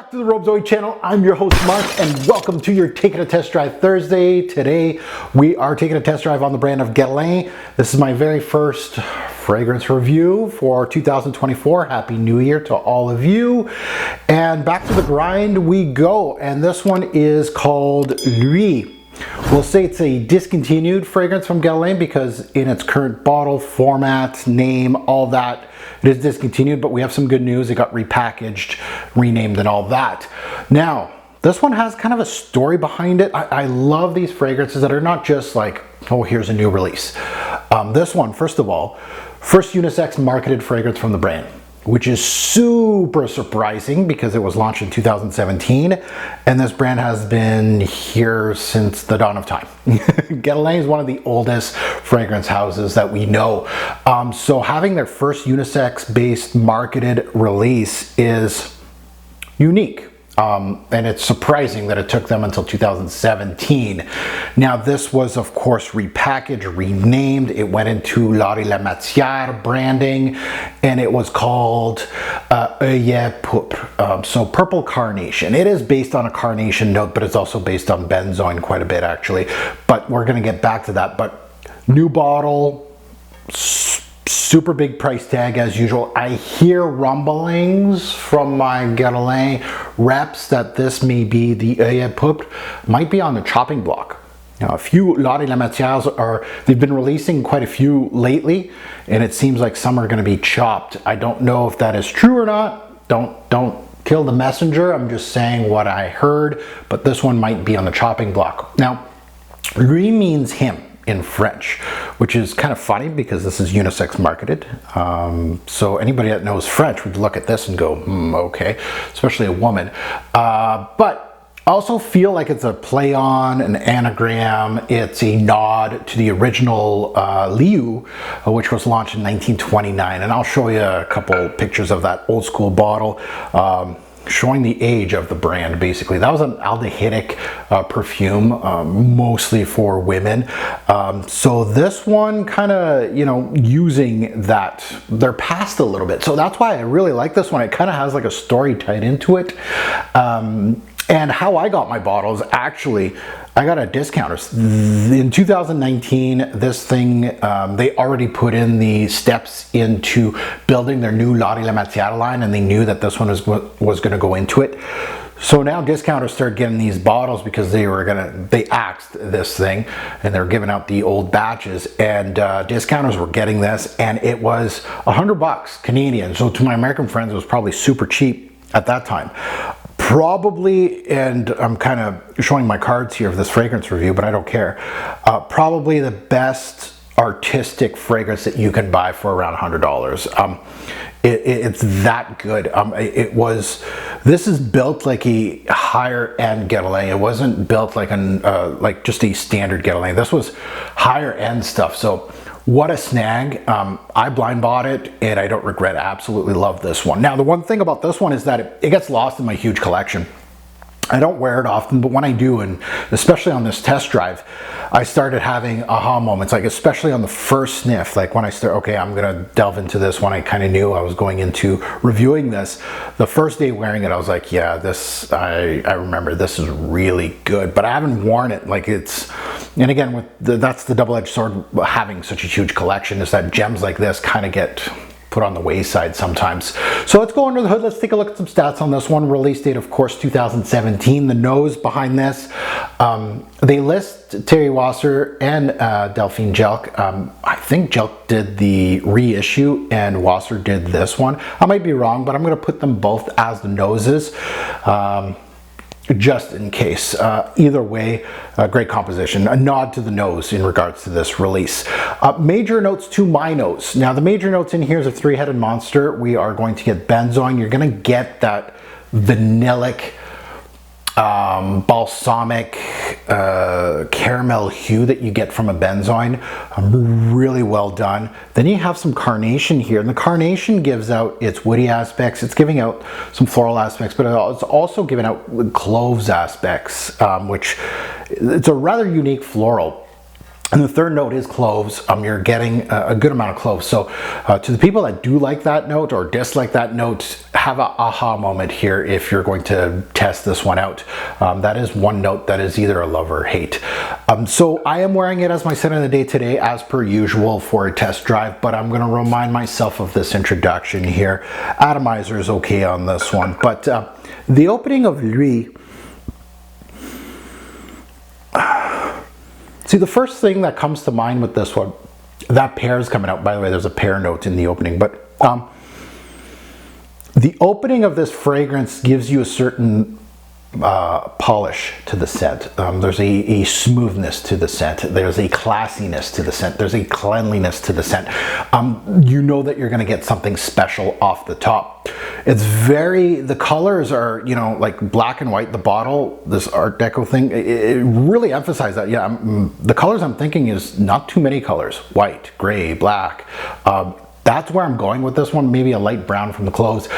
back to the Robes Oeillet channel. I'm your host Mark and welcome to your Taking a Test Drive Thursday. Today we are taking a test drive on the brand of Guerlain. This is my very first fragrance review for 2024. Happy New Year to all of you. And back to the grind we go. And this one is called Oeillet. We'll say it's a discontinued fragrance from Guerlain because in its current bottle, format, name, all that, it is discontinued, but we have some good news. It got repackaged, renamed, and all that. Now, this one has kind of a story behind it. I love these fragrances that are not just like, oh, here's a new release. This one, first of all, first unisex marketed fragrance from the brand, which is super surprising because it was launched in 2017 and this brand has been here since the dawn of time. Guerlain is one of the oldest fragrance houses that we know. So having their first unisex based marketed release is unique. And it's surprising that it took them until 2017. Now this was of course repackaged, renamed. It went into L'Art et la Matière branding and it was called Oeillet Poupre. So purple carnation. It is based on a carnation note, but it's also based on benzoin quite a bit actually. But we're gonna get back to that. But new bottle, super big price tag as usual. I hear rumblings from my Guerlain reps that this may be the Oeillet Poupre, might be on the chopping block. Now a few L'Art et la Matières they've been releasing quite a few lately and it seems like some are going to be chopped. I don't know if that is true or not. Don't kill the messenger. I'm just saying what I heard, but this one might be on the chopping block. Now, lui means him in French, which is kind of funny because this is unisex marketed. So anybody that knows French would look at this and go, okay, especially a woman. But I also feel like it's a play on, an anagram. It's a nod to the original Liu, which was launched in 1929. And I'll show you a couple pictures of that old school bottle. Showing the age of the brand basically. That was an aldehydic perfume, mostly for women. So this one kind of, you know, using that, they're past a little bit. So that's why I really like this one. It kind of has like a story tied into it. And how I got my bottles, actually, I got a discounter. In 2019, this thing, they already put in the steps into building their new L'Art et la Matière line, and they knew that this one was going to go into it. So now discounters started getting these bottles because they axed this thing and they're giving out the old batches, and discounters were getting this, and it was $100 Canadian. So to my American friends, it was probably super cheap at that time. Probably, and I'm kind of showing my cards here of this fragrance review, but I don't care. Probably the best artistic fragrance that you can buy for around $100. It's that good. This is built like a higher end Guerlain. It wasn't built like like just a standard Guerlain. This was higher end stuff. So what a snag. I blind bought it and I don't regret it. I absolutely love this one. Now the one thing about this one is that it gets lost in my huge collection. I don't wear it often, but when I do, and especially on this test drive, I started having aha moments, like especially on the first sniff, like when I start, okay, I'm gonna delve into this one. I kind of knew I was going into reviewing this. The first day wearing it, I was like, yeah, this, I remember this is really good, but I haven't worn it. Like it's, and again, that's the double-edged sword having such a huge collection, is that gems like this kind of get put on the wayside sometimes. So let's go under the hood. Let's take a look at some stats on this one. Release date, of course, 2017. The nose behind this, they list Thierry Wasser and Delphine Jelk. I think Jelk did the reissue and Wasser did this one. I might be wrong, but I'm going to put them both as the noses. Just in case. Either way, great composition. A nod to the nose in regards to this release. Major notes to my nose. Now the major notes in here is a three-headed monster. We are going to get benzoin. You're going to get that vanillic, balsamic, caramel hue that you get from a benzoin. Really well done. Then you have some carnation here, and the carnation gives out its woody aspects. It's giving out some floral aspects, but it's also giving out cloves aspects, which it's a rather unique floral. And the third note is cloves. You're getting a good amount of cloves. So to the people that do like that note or dislike that note, have a aha moment here if you're going to test this one out. That is one note that is either a love or hate. So I am wearing it as my scent of the day today, as per usual, for a test drive, but I'm going to remind myself of this introduction here. Atomizer is okay on this one, but the opening of Oeillet. See, the first thing that comes to mind with this one, that pear is coming out. By the way, there's a pear note in the opening, but the opening of this fragrance gives you a certain polish to the scent. There's a smoothness to the scent. There's a classiness to the scent. There's a cleanliness to the scent. You know that you're going to get something special off the top. It's the colors are, you know, like black and white. The bottle, this Art Deco thing, it really emphasizes that. Yeah, the colors I'm thinking is not too many colors. White, gray, black. That's where I'm going with this one. Maybe a light brown from the cloves.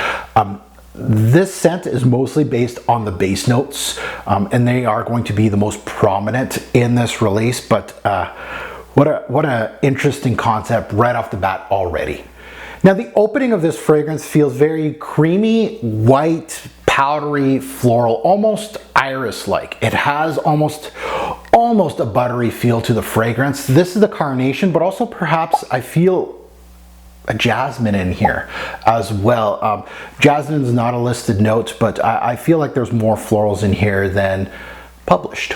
This scent is mostly based on the base notes, and they are going to be the most prominent in this release, but what a interesting concept right off the bat already. Now, the opening of this fragrance feels very creamy, white, powdery, floral, almost iris-like. It has almost a buttery feel to the fragrance. This is the carnation, but also perhaps I feel a jasmine in here as well. Jasmine is not a listed note, but I feel like there's more florals in here than published.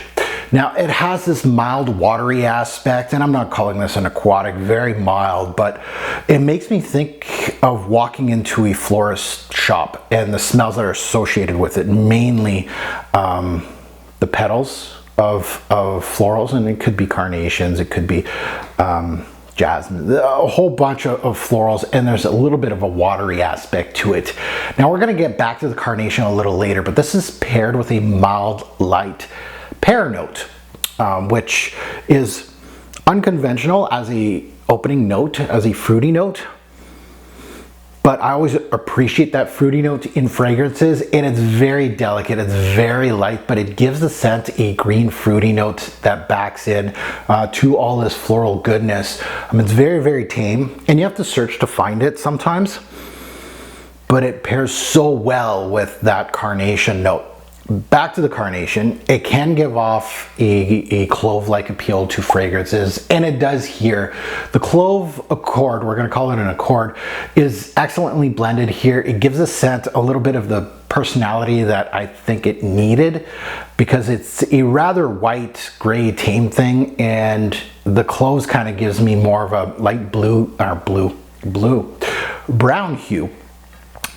Now, it has this mild watery aspect, and I'm not calling this an aquatic, very mild, but it makes me think of walking into a florist shop and the smells that are associated with it, mainly the petals of florals, and it could be carnations, it could be jasmine, a whole bunch of florals, and there's a little bit of a watery aspect to it. Now, we're going to get back to the carnation a little later, but this is paired with a mild, light pear note, which is unconventional as a opening note, as a fruity note. But I always appreciate that fruity note in fragrances, and it's very delicate, it's very light, but it gives the scent a green fruity note that backs in to all this floral goodness. It's very, very tame, and you have to search to find it sometimes, but it pairs so well with that carnation note. Back to the carnation, it can give off a clove-like appeal to fragrances, and it does here. The clove accord, we're going to call it an accord, is excellently blended here. It gives the scent a little bit of the personality that I think it needed, because it's a rather white, gray, tame thing, and the cloves kind of gives me more of a light blue, or brown hue.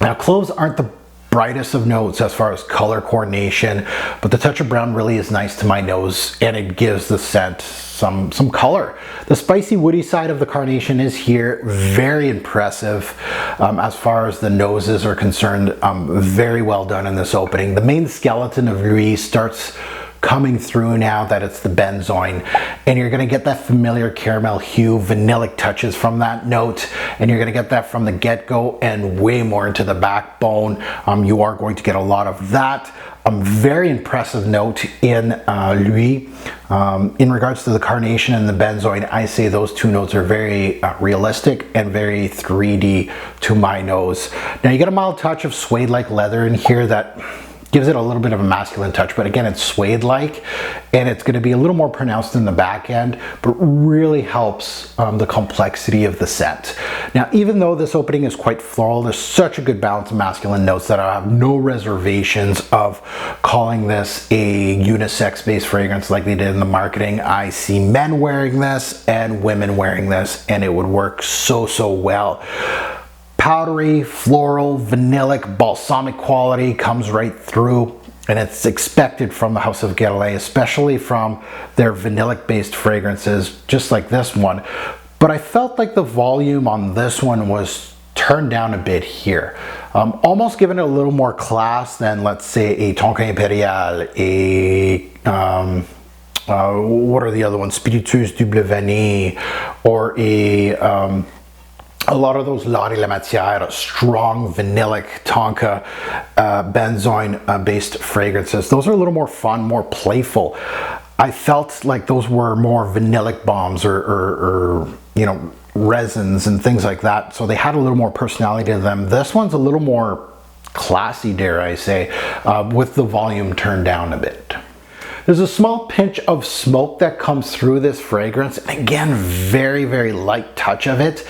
Now, cloves aren't the brightest of notes as far as color coordination, but the touch of brown really is nice to my nose, and it gives the scent some color. The spicy woody side of the carnation is here, very impressive as far as the noses are concerned. Very well done in this opening. The main skeleton of Oeillet starts coming through now that it's the benzoin, and you're going to get that familiar caramel hue, vanillic touches from that note, and you're going to get that from the get-go and way more into the backbone. You are going to get a lot of that. Very impressive note in Oeillet. In regards to the carnation and the benzoin, I say those two notes are very realistic and very 3D to my nose. Now, you get a mild touch of suede-like leather in here that gives it a little bit of a masculine touch, but again, it's suede-like, and it's going to be a little more pronounced in the back end, but really helps the complexity of the scent. Now, even though this opening is quite floral, there's such a good balance of masculine notes that I have no reservations of calling this a unisex-based fragrance like they did in the marketing. I see men wearing this and women wearing this, and it would work so well. Powdery, floral, vanillic, balsamic quality comes right through, and it's expected from the House of Guerlain, especially from their vanillic-based fragrances, just like this one. But I felt like the volume on this one was turned down a bit here. Almost giving it a little more class than, let's say, a Tonka Imperial, what are the other ones? Spiritueuse Double Vanille, or a lot of those L'Art et la Matière, strong vanillic Tonka benzoin based fragrances. Those are a little more fun, more playful. I felt like those were more vanillic bombs or you know, resins and things like that. So they had a little more personality to them. This one's a little more classy, dare I say, with the volume turned down a bit. There's a small pinch of smoke that comes through this fragrance. And again, very, very light touch of it.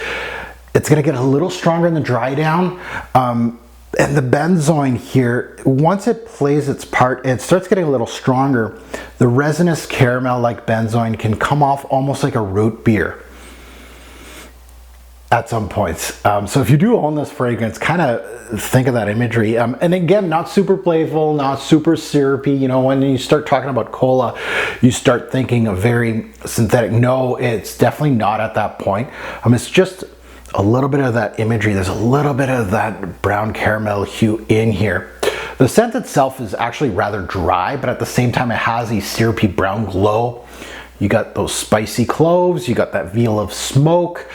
It's gonna get a little stronger in the dry down. And the benzoin here, once it plays its part, it starts getting a little stronger. The resinous caramel like benzoin can come off almost like a root beer at some points. So if you do own this fragrance, kind of think of that imagery. And again, not super playful, not super syrupy. You know, when you start talking about cola, you start thinking of very synthetic. No, it's definitely not at that point. It's just a little bit of that imagery. There's a little bit of that brown caramel hue in here. The scent itself is actually rather dry, but at the same time, it has a syrupy brown glow. You got those spicy cloves, you got that veil of smoke,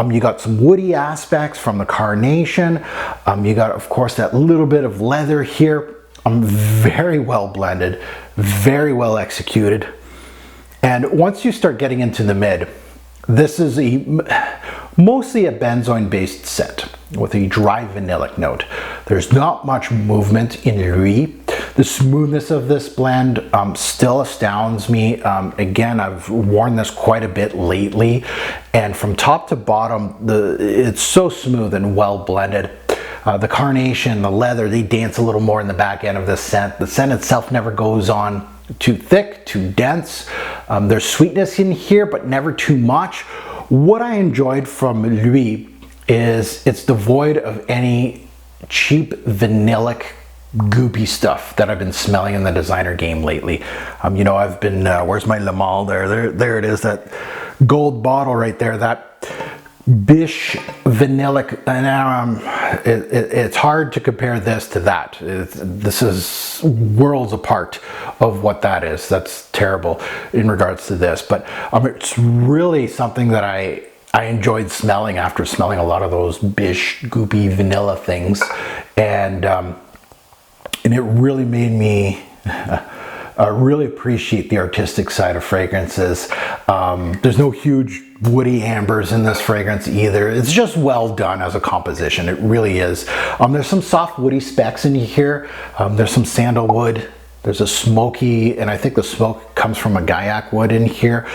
you got some woody aspects from the carnation, you got, of course, that little bit of leather here. Very well blended, very well executed. And once you start getting into the mid, this is mostly a benzoin based scent with a dry vanillic note. There's not much movement in Oeillet. The smoothness of this blend still astounds me. Again, I've worn this quite a bit lately, and from top to bottom, it's so smooth and well blended. The carnation, the leather, they dance a little more in the back end of this scent. The scent itself never goes on too thick, too dense. There's sweetness in here, but never too much. What I enjoyed from Oeillet is it's devoid of any cheap vanillic goopy stuff that I've been smelling in the designer game lately. You know, I've been, where's my Le Male there it is, that gold bottle right there, that bish vanillic, and it's hard to compare this to that. This is worlds apart of what that is. That's terrible in regards to this, but it's really something that I enjoyed smelling after smelling a lot of those bish goopy vanilla things, and it really made me really appreciate the artistic side of fragrances. There's no huge woody ambers in this fragrance either. It's just well done as a composition. It really is. There's some soft woody specks in here. There's some sandalwood. There's a smoky, and I think the smoke comes from a gaiac wood in here,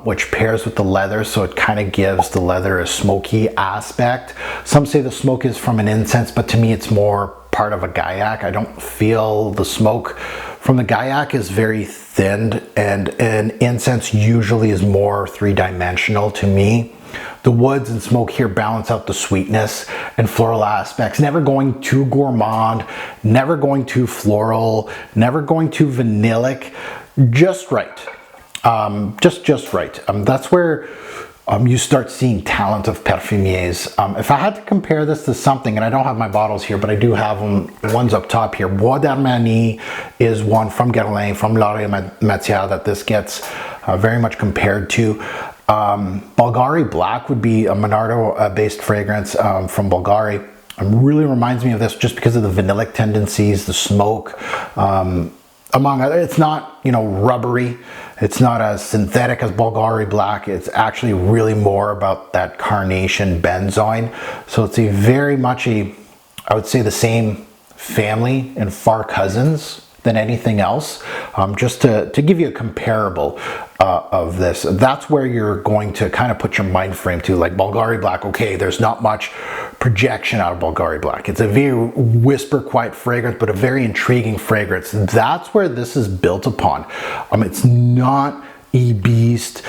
which pairs with the leather, so it kind of gives the leather a smoky aspect. Some say the smoke is from an incense, but to me it's more part of a gaiac. I don't feel the smoke from the gaiac is very thin, and incense usually is more three-dimensional to me. The woods and smoke here balance out the sweetness and floral aspects, never going too gourmand, never going too floral, never going too vanillic, just right. Just right. That's where you start seeing talent of perfumiers. If I had to compare this to something, and I don't have my bottles here, but I do have them, one's up top here. Bois d'Armani is one from Guerlain, from L'Oreal Matière, that this gets very much compared to. Bulgari Black would be a Monardo based fragrance from Bulgari. Really reminds me of this just because of the vanillic tendencies, the smoke, among other. It's not, you know, rubbery. It's not as synthetic as Bulgari Black. It's actually really more about that carnation benzoin. So it's a very much I would say the same family and far cousins than anything else. Just to give you a comparable of this, that's where you're going to kind of put your mind frame to, like Bulgari Black. Okay, there's not much projection out of Bulgari Black. It's a very whisper quiet fragrance, but a very intriguing fragrance. That's where this is built upon. It's not a beast.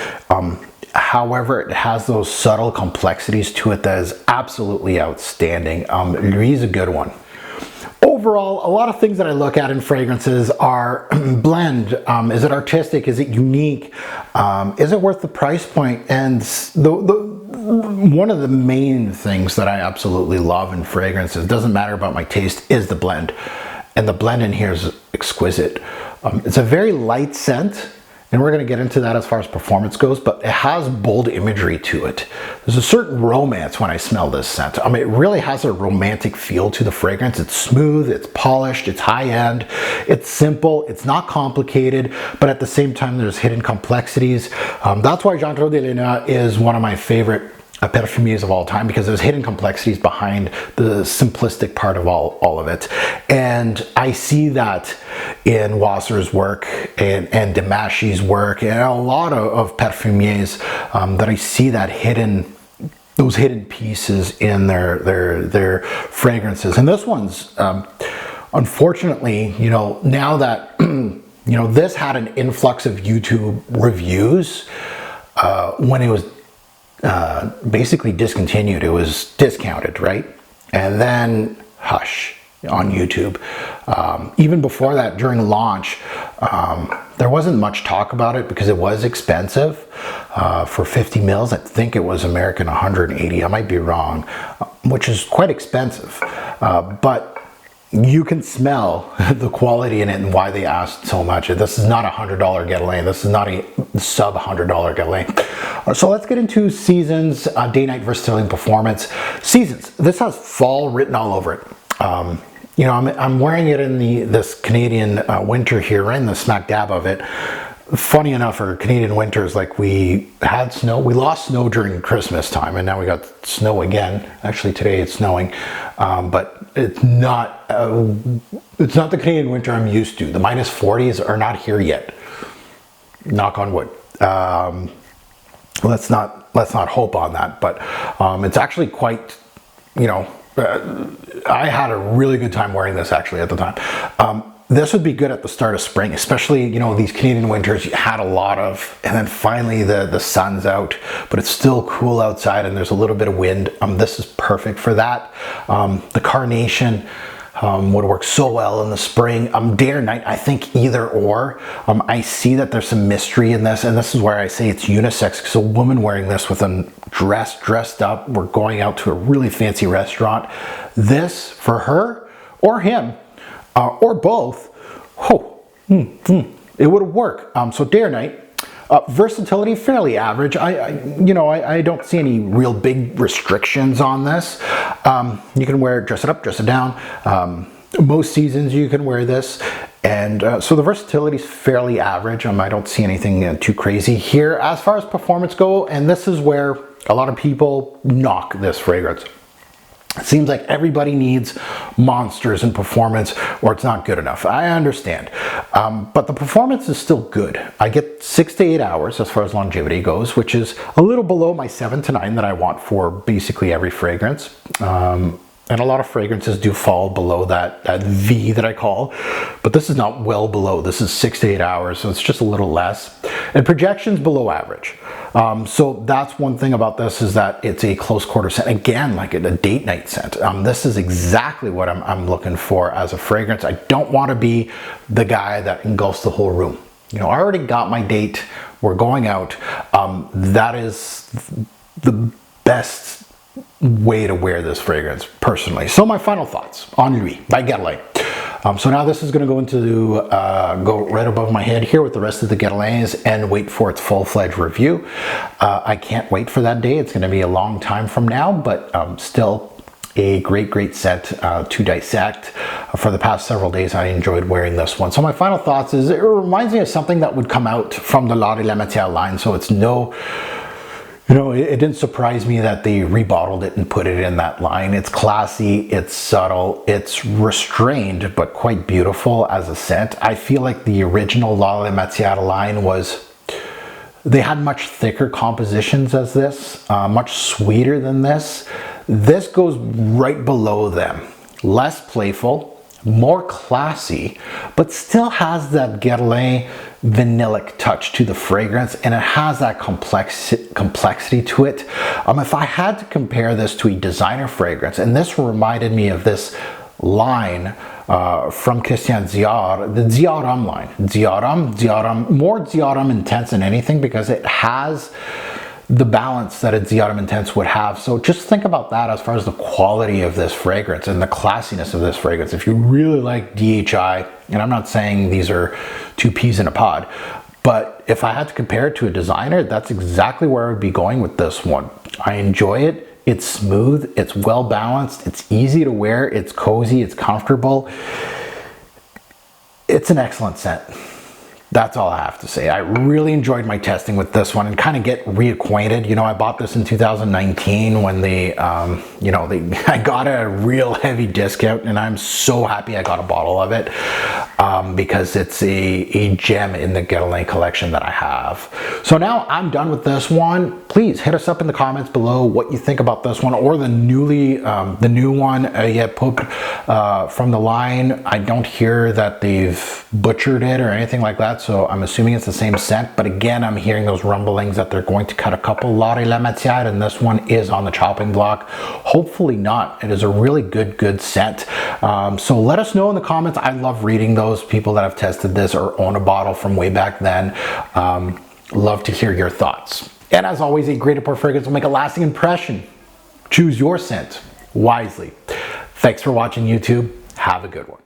However, it has those subtle complexities to it that is absolutely outstanding. Oeillet's a good one. Overall, a lot of things that I look at in fragrances are blend. Is it artistic? Is it unique? Is it worth the price point? And one of the main things that I absolutely love in fragrances, doesn't matter about my taste, is the blend. And the blend in here is exquisite. It's a very light scent, and we're going to get into that as far as performance goes, but it has bold imagery to it. there's a certain romance when I smell this scent. I mean, it really has a romantic feel to the fragrance. It's smooth, it's polished, it's high-end, it's simple, it's not complicated, but at the same time, there's hidden complexities. That's why Jean-Claude Ellena is one of my favorite perfumiers of all time, because there's hidden complexities behind the simplistic part of all of it. And I see that in Wasser's work and Demashi's work and a lot of perfumiers, that I see that those hidden pieces in their fragrances. And this one's unfortunately, you know, now that you know, this had an influx of YouTube reviews when it was basically discontinued. It was discounted, right? And then hush on YouTube. Even before that, during launch, there wasn't much talk about it because it was expensive. For 50 mils, I think it was American 180. I might be wrong, which is quite expensive. But you can smell the quality in it and why they asked so much. This is not a $100 Guerlain. This is not a sub $100 Guerlain. So let's get into seasons, day, night, versatility, and performance. Seasons. This has fall written all over it. You know, I'm wearing it in this Canadian winter here, right in the smack dab of it. Funny enough, for Canadian winters, like we had snow, we lost snow during Christmas time, and now we got snow again. Actually, today it's snowing, but it's not the Canadian winter I'm used to. The minus 40s are not here yet. Knock on wood. Let's not hope on that, but it's actually quite, you know, I had a really good time wearing this actually at the time. This would be good at the start of spring, especially, you know, these Canadian winters you had a lot of, and then finally the sun's out, but it's still cool outside and there's a little bit of wind. This is perfect for that. The carnation would work so well in the spring. Day or night, I think either or. I see that there's some mystery in this, and this is where I say it's unisex, because a woman wearing this with a dressed up, we're going out to a really fancy restaurant. This, for her or him, or both, it would work. So day or night. Versatility, fairly average. I don't see any real big restrictions on this. You can wear it, dress it up, dress it down. Most seasons you can wear this. And so the versatility is fairly average. I don't see anything too crazy here. As far as performance go, and this is where a lot of people knock this fragrance. It seems like everybody needs monsters in performance or it's not good enough. I understand. But the performance is still good. I get 6 to 8 hours as far as longevity goes, which is a little below my 7 to 9 that I want for basically every fragrance. And a lot of fragrances do fall below that V that I call, but this is not well below. This is 6 to 8 hours, so it's just a little less. And projection's below average. So that's one thing about this, is that it's a close quarter scent. Again, like a date night scent. This is exactly what I'm looking for as a fragrance. I don't want to be the guy that engulfs the whole room. You know, I already got my date. We're going out. That is the best way to wear this fragrance personally. So my final thoughts on Lui by Guerlain. So now this is going to go into go right above my head here with the rest of the Guerlains and wait for its full-fledged review. I can't wait for that day. It's going to be a long time from now, but still a great scent to dissect. For the past several days I enjoyed wearing this one. So my final thoughts is it reminds me of something that would come out from the L'Art et la Matière line. So it's no, you know, it didn't surprise me that they rebottled it and put it in that line. It's classy, it's subtle, it's restrained, but quite beautiful as a scent. I feel like the original L'Art et la Matière line was, they had much thicker compositions as this, much sweeter than this. This goes right below them. Less playful, more classy, but still has that Guerlain vanillic touch to the fragrance, and it has that complexity to it. If I had to compare this to a designer fragrance, and this reminded me of this line from Christian Dior, the Dior Homme line. Dior Homme, more Dior Homme intense than anything, because it has the balance that a Dior Homme Intense would have. So just think about that as far as the quality of this fragrance and the classiness of this fragrance. If you really like DHI, and I'm not saying these are two peas in a pod, But if I had to compare it to a designer, that's exactly where I would be going with this one. I enjoy it. It's smooth, it's well balanced, it's easy to wear, it's cozy, it's comfortable. It's an excellent scent. That's all I have to say. I really enjoyed my testing with this one and kind of get reacquainted. You know, I bought this in 2019 when I got a real heavy discount, and I'm so happy I got a bottle of it because it's a gem in the Guerlain collection that I have. So now I'm done with this one. Please hit us up in the comments below what you think about this one or the new one, Oeillet Poupre from the line. I don't hear that they've butchered it or anything like that, so I'm assuming it's the same scent. But again, I'm hearing those rumblings that they're going to cut a couple Latte La Matière, and this one is on the chopping block. Hopefully not. It is a really good scent. So let us know in the comments. I love reading those people that have tested this or own a bottle from way back then. Love to hear your thoughts. And as always, a great pour fragrance will make a lasting impression. Choose your scent wisely. Thanks for watching, YouTube. Have a good one.